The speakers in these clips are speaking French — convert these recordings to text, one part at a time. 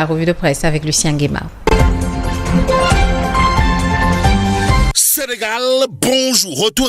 La revue de presse avec Lucien Guémard. Sénégal, bonjour. Retour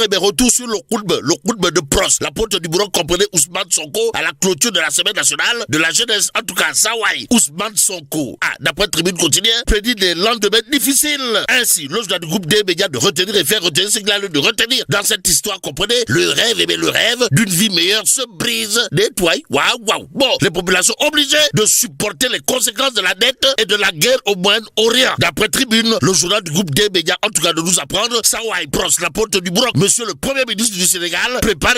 sur le Koudbe de Pros. La porte du bureau comprenait Ousmane Sonko à la clôture de la semaine nationale de la jeunesse. En tout cas, Sawai, Ousmane Sonko, d'après Tribune Quotidienne, prédit des lendemains difficiles. Ainsi, le journal du groupe des médias de retenir et faire retenir ce qu'il a de retenir. Dans cette histoire, comprenez, le rêve d'une vie meilleure se brise. Nettoie. Waouh. Bon, les populations obligées de supporter les conséquences de la dette et de la guerre au Moyen-Orient. D'après Tribune, le journal du groupe des médias, en tout cas de nous apprendre, Sawai Pros, la porte du Broc, monsieur le premier ministre du Sénégal, prépare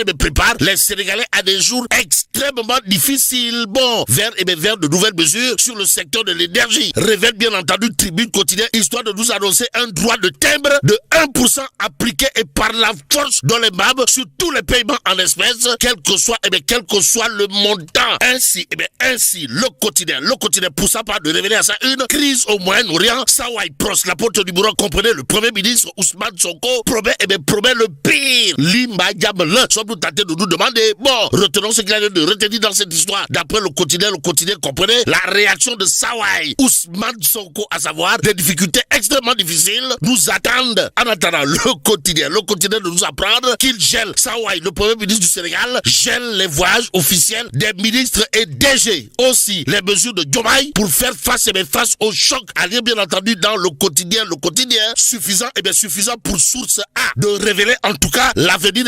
les Sénégalais à des jours extrêmement difficiles. Bon, vers de nouvelles mesures sur le secteur de l'énergie. Révèle bien entendu Tribune Quotidienne, histoire de nous annoncer un droit de timbre de 1% appliqué et par la force dans les MAB sur tous les paiements en espèces, quel que soit le montant. Ainsi, le quotidien poussa par de révéler à sa une crise au Moyen-Orient. Sawai Pros, la porte du Broc, comprenait le premier ministre Ousmane Sonko promet le pire. Limba Diable, sommes-nous tentés de nous demander. Bon, retenons ce qu'il a de retenir dans cette histoire. D'après le quotidien comprenait la réaction de Sawai Ousmane Sonko, à savoir des difficultés extrêmement difficiles nous attendent. En attendant, le quotidien de nous apprendre qu'il gèle. Sawai, le premier ministre du Sénégal, gèle les voyages officiels des ministres et DG. Aussi, les mesures de Diomaye pour faire face au choc. À lire bien entendu dans le quotidien suffisant pour source A de révéler en tout cas l'avenir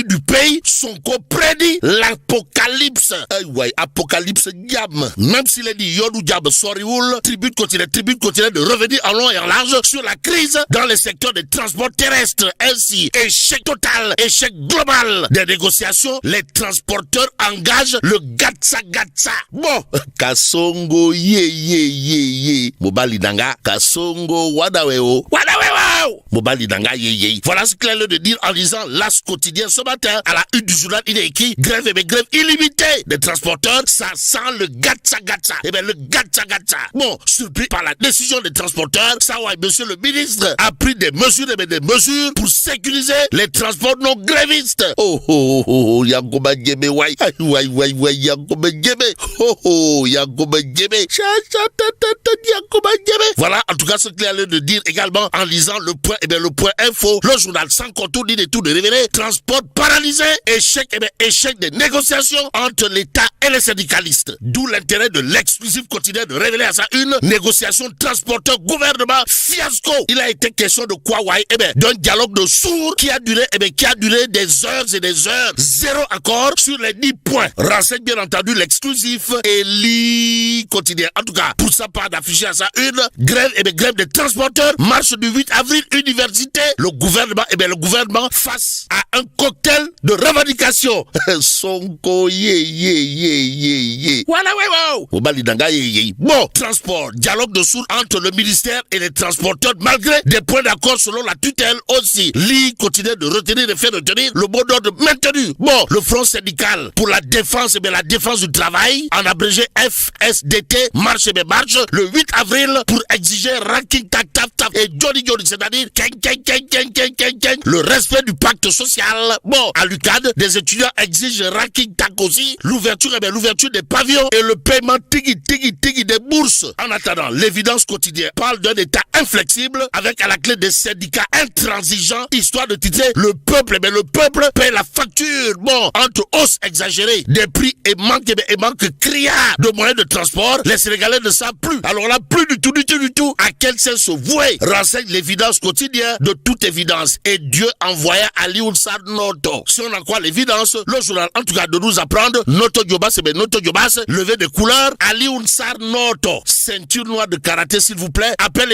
du pays. Sonko prédit l'apocalypse. Apocalypse diable. Même s'il est dit Yodou diable Soriwoul, Tribune continue de revenir en long et en large sur la crise dans les secteurs des transports terrestres. Ainsi, échec total, échec global des négociations. Les transporteurs engagent le Gatsa. Bon, Kasongo Mobali Danga, Kasongo Wadaweo. Mobali Danga yeye. Voilà ce qu'il a l'air de dire en lisant l'As quotidien ce matin. À la une du journal, il est écrit grève illimitée des transporteurs. Ça sent le gatsa. Le gatsa. Bon, surpris par la décision des transporteurs, Sawai, monsieur le ministre, a pris des mesures pour sécuriser les transports non grévistes. Yangoba Djebe, Yangoba Djebe. Yangoba Djebe. Yangoba Djebe. Voilà, en tout cas, ce qu'il a l'air de dire également en lisant le point info. Le journal sans contour dit tout de révéler. Transport paralysé. Échec des négociations entre l'État et les syndicalistes. D'où l'intérêt de l'exclusif quotidien de révéler à sa une négociation transporteur-gouvernement fiasco. Il a été question de quoi, d'un dialogue de sourds qui a duré des heures et des heures. Zéro accord sur les 10 points. Renseigne bien entendu l'exclusif et quotidien. En tout cas, pour sa part d'afficher à sa une, grève des transporteurs, marche du 8 avril, université. Le gouvernement face à un cocktail de revendications. Sonko Voilà, Bon, transport, dialogue de sourds entre le ministère et les transporteurs malgré des points d'accord selon la tutelle aussi. Continue de retenir et faire retenir le mot d'ordre maintenu. Bon, le front syndical pour la défense du travail, en abrégé FSDT, marche le 8 avril pour exiger ranking tap et Johnny, c'est-à-dire le respect du pacte social. Bon, à l'UCAD, des étudiants exigent ranking tac aussi, l'ouverture des pavillons et le paiement tigi des bourses. En attendant, l'évidence quotidienne parle d'un état inflexible avec à la clé des syndicats intransigeants, histoire de titrer le peuple paie la facture. Bon, entre hausse exagérée des prix et manque criard de moyens de transport, les Sénégalais ne savent plus. Alors là, plus du tout à quel sens se vouer. Renseigne l'évidence quotidienne de toute évidence. Et Dieu envoya Ali Ounsar Noto. Si on en croit l'évidence, le journal, en tout cas, de nous apprendre, Noto Diobas, levé de couleur, Ali Ounsar Noto. Ceinture noire de karaté, s'il vous plaît. Appel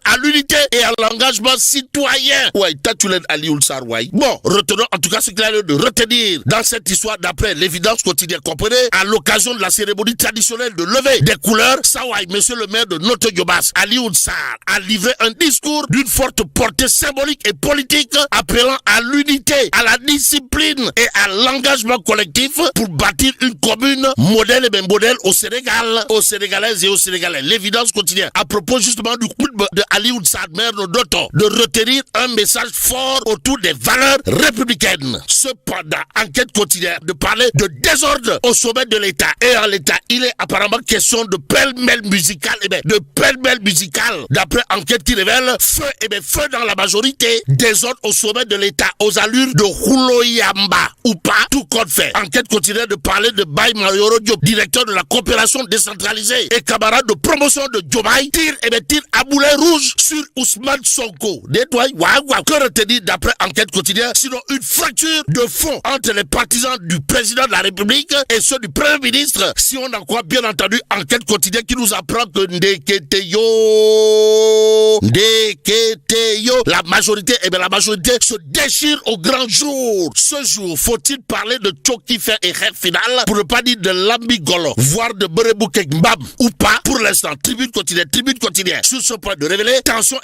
à l'unité et à l'engagement citoyen. Tatoulen Ali Ounsar, Bon, retenons en tout cas ce qu'il a lieu de retenir dans cette histoire d'après l'évidence quotidienne. Comprenez, à l'occasion de la cérémonie traditionnelle de levée des couleurs, Sawai, monsieur le maire de Noto Diobas, Ali Ounsar, a livré un discours d'une forte portée symbolique et politique appelant à l'unité, à la discipline et à l'engagement collectif pour bâtir une commune modèle aux Sénégal, aux Sénégalaises et aux Sénégalais. sénégalais. L'évidence quotidienne à propos justement du coup de Ali Oussad Maire Doto de retenir un message fort autour des valeurs républicaines. Cependant, enquête quotidienne de parler de désordre au sommet de l'État. Et en l'État, il est apparemment question de pêle-mêle musical. De pêle-mêle musical. D'après enquête qui révèle feu dans la majorité. Désordre au sommet de l'État. Aux allures de Huloyamba. Ou pas, tout compte fait. Enquête quotidienne de parler de Baye Mayoro Diop, directeur de la coopération décentralisée et camarade de promotion de Diomaye, tire à boulet rouge sur Ousmane Sonko. Que retenir d'après enquête quotidienne, sinon une fracture de fond entre les partisans du président de la République et ceux du Premier ministre, si on en croit bien entendu enquête quotidienne qui nous apprend que Ndeketeyo, la majorité se déchire au grand jour. Ce jour, faut-il parler de Tchokife et rêve final, pour ne pas dire de Lambigolo, voire de Berebouke Mbam, ou pas, pour l'instant, tribune quotidienne, sur ce point de révéler, tension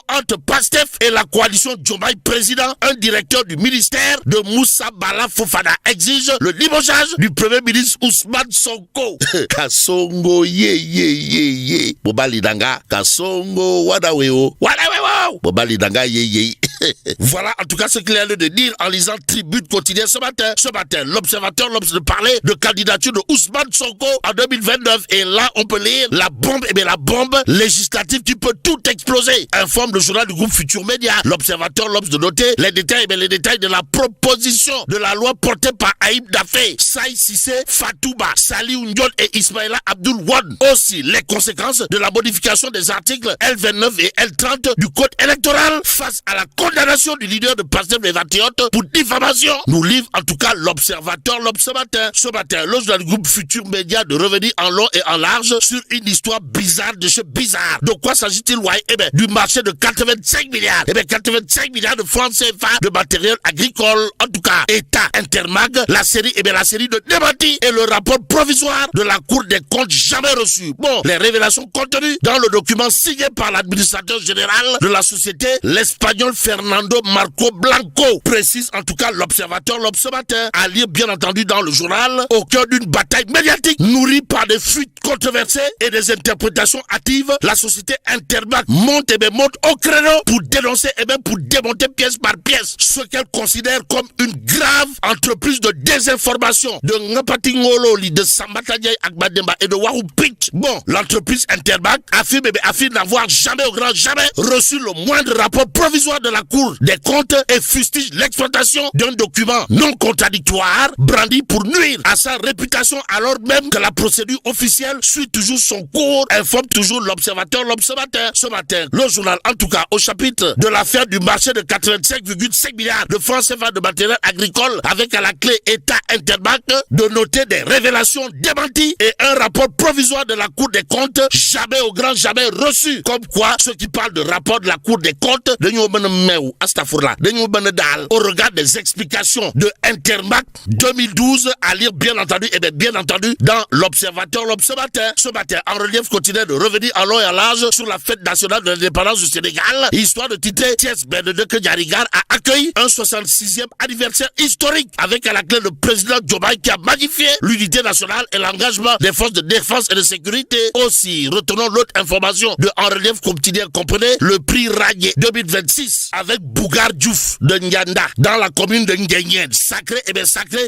entre PASTEF et la coalition Diomaye président, un directeur du ministère de Moussa Bala Fofana exige le limogeage du premier ministre Ousmane Sonko. Kasongo ye. Bobali danga, Kasongo wadaweo. Bobali danga ye. Voilà en tout cas ce qu'il y a lieu de dire en lisant Tribune quotidienne ce matin. L'observateur de parler de candidature de Ousmane Sonko en 2029. Et là, on peut lire la bombe législative qui peut tout exploser. Informe le journal du groupe Futur Média. L'observateur de noter les détails de la proposition de la loi portée par Aïb Dafé, Saï Sissé, Fatouba, Sali Undion et Ismaïla Abdul Wan. Aussi, les conséquences de la modification des articles L29 et L30 du code électoral face à la condamnation du leader de PASTEF les Patriotes pour diffamation. Nous livre en tout cas l'observateur ce matin, le journal du groupe Futur Média de revenir en long et en large sur une histoire bizarre de chez bizarre. De quoi s'agit-il, du marché de 85 milliards. 85 milliards de francs CFA de matériel agricole. En tout cas, État Intermag, la série de démentis et le rapport provisoire de la Cour des comptes jamais reçu. Bon, les révélations contenues dans le document signé par l'administrateur général de la société, l'Espagnol Fernando Marco Blanco, précise en tout cas l'observateur ce matin, à lire bien entendu dans le journal, au cœur d'une bataille médiatique nourrie par des fuites controversées et des interprétations hâtives. La société Intermag monte au créneau pour dénoncer pour démonter pièce par pièce ce qu'elle considère comme une grave entreprise de désinformation de Ngapatingololi, de Sambatadjay Akbademba et de Warou Pitch. Bon, l'entreprise Intermag affirme n'avoir jamais reçu le moindre rapport provisoire de la Cour des comptes et fustige l'exploitation d'un document non contradictoire brandi pour nuire à sa réputation alors même que la procédure officielle suit toujours son cours, informe toujours l'observateur ce matin. Le journal en tout cas au chapitre de l'affaire du marché de 85,5 milliards de francs CFA de matériel agricole avec à la clé État Intermag de noter des révélations démenties et un rapport provisoire de la Cour des comptes jamais reçu. Comme quoi, ceux qui parlent de rapport de la Cour des comptes au regard des explications de Intermag 2012 à lire bien entendu dans l'observateur ce matin en relief quotidien de revenir en long et en large sur la fête nationale de l'indépendance du Sénégal, histoire de titrer Thiès Bernadette Diarigar a accueilli un 66e anniversaire historique avec à la clé le président Diomaye qui a magnifié l'unité nationale et l'engagement des forces de défense et de sécurité. Aussi, retenons l'autre information de en relief quotidien, comprenez le prix Radier 2026 avec Bougar Diouf de Nyanda dans la commune de Nguyen. Sacré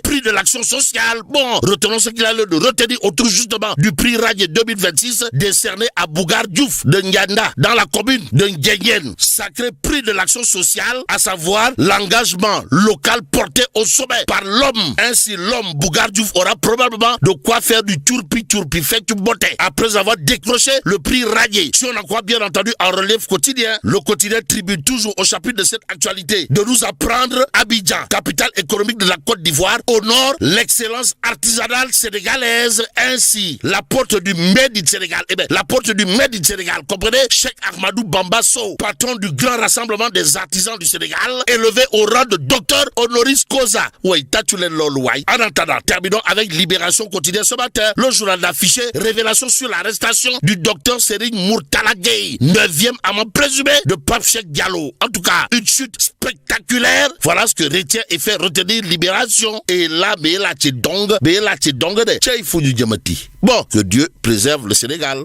prix de l'action sociale. Bon, retenons ce qu'il a lieu de retenir autour justement du prix Radier 2026 décerné à Bougar Diouf de Nyanda dans la commune de Nguyen. Sacré prix de l'action sociale, à savoir l'engagement local porté au sommet par l'homme. Ainsi, l'homme Bougar Diouf aura probablement de quoi faire du turpi fait du botte après avoir décroché le prix Radier. Si on en croit bien entendu en relief quotidien, le quotidien Tribune toujours au chapitre de cette actualité de nous apprendre Abidjan, capitale économique de la Côte d'Ivoire, au nord, l'excellence artisanale sénégalaise, ainsi la porte du Made in Sénégal. La porte du Made in Sénégal, comprenez, Cheikh Ahmadou Bamba Sow, patron du grand rassemblement des artisans du Sénégal, élevé au rang de docteur honoris causa. Oui, en attendant, terminons avec Libération quotidienne ce matin. Le journal affiché révélation sur l'arrestation du docteur Serigne Mourtala Gueye, 9e amant présumé de Pape Cheikh Diallo. En tout cas, une chute spectaculaire. Voilà ce que retient et fait retenir Libération. Et là, Bon, que Dieu préserve le Sénégal.